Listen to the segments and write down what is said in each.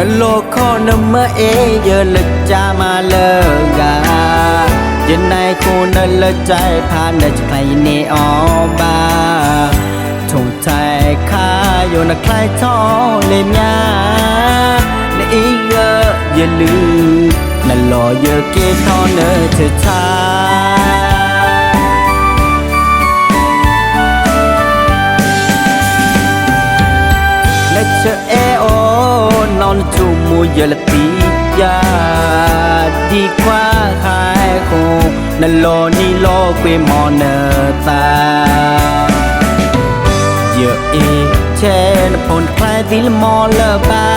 นั่นโลกข้อนำมาเยอะลึกจะมาเลิกกายันในคูนั่นละใจผ่านได้จะใครเนออบาทงใจข้าอยู่นักใครท้อเลยเมียในอีกเยอะอย่าลืมนั่นหล่อเยอะเกทอเนอเธอชาและเชอโอนอนจูมูเยลตียาดีกว่าขายคงนั่นโลนี่โลกเวมอนเนตาเยอะเชนพนใครที่ละมอเลบา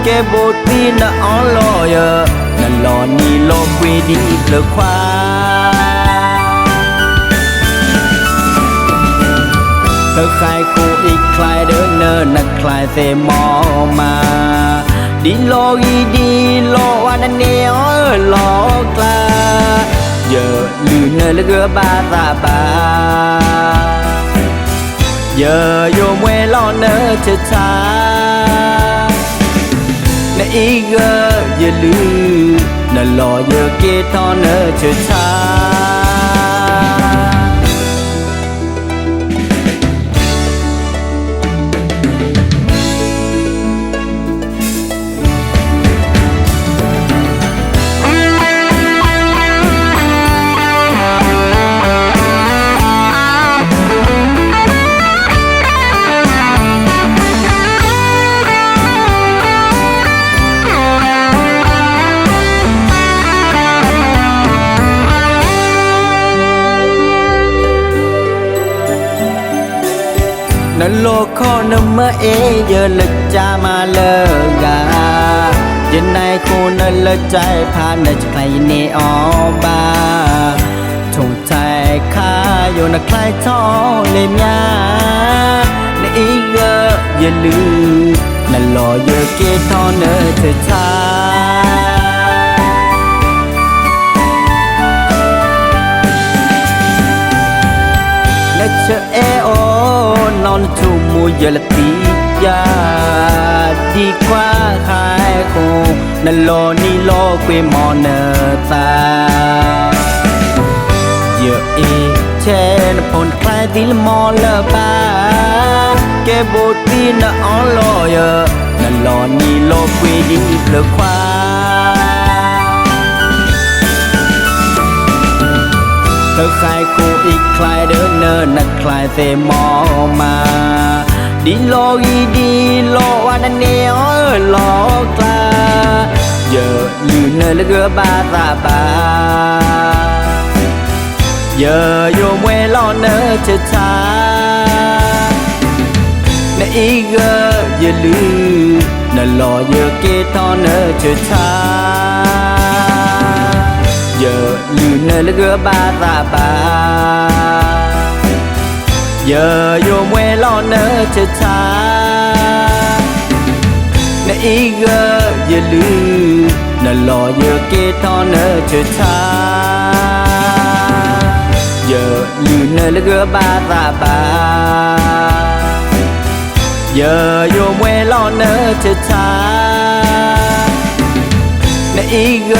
แกโบตีน่ะออลอยนั่นโลนี่โลกเวดีเปลือกควาเธอใครกูอีกใครเดินเนินนักใครเสมอมาดีโลอีดีโลวันนั้นเนี่ยโลกลาเยอะลืมเนินเลือบาตาบาเยอะโยมเวลอเนอเชชาในอีกอย่าลืมนั่นโลเยอะเกทอเนอเชชานั่นโลกข้อนำมาเยอะลึกจะมาเลิกกายันในคูนั่นละใจผ่านได้จะใครเนออบาทงใจข้าอยู่นักใครท้อเลยเมียในอีกอย่าลืมนั่นหล่อเยอะเกทอเนอเธอชาและเชอโอนอนจูมูเยลตียาดีกว่าขายคงนั่นโลนี่โลกเวมอนเนตาเยอะเชนพนใครที่ละมอเลบาแกโบตีน่ะออลอยนั่นโลนี่โลกเวดีเปลือกควาเธอใครกูอีกใครเดินเนินนักใครเสมอมาดีโลอีดีโลวันนั้นเนี่ยโลกลาเยอะลืมเนินเลือบาตาบาเยอะโยมเวลอเนอเชชาในอีกอย่าลืมนั่นหล่อเยอะเกทอเนอเชชาเยอะลืมเนินเลือบาตาบาเยอะโยมเวลอเนอเชชาในอีกอย่าลืมนั่นหล่อเยอะเกทอเนอเชชาเยอะลืมเนินเลือบาตาบาเยอะโยมเวลอเนอเชชาในอีกอ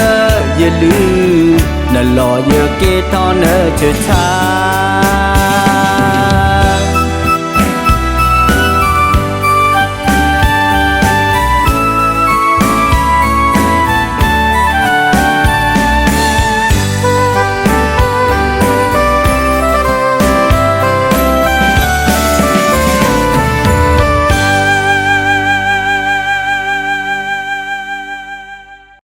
ย่าลืมนั่นหล่อเยอะเกทอเนอเชชา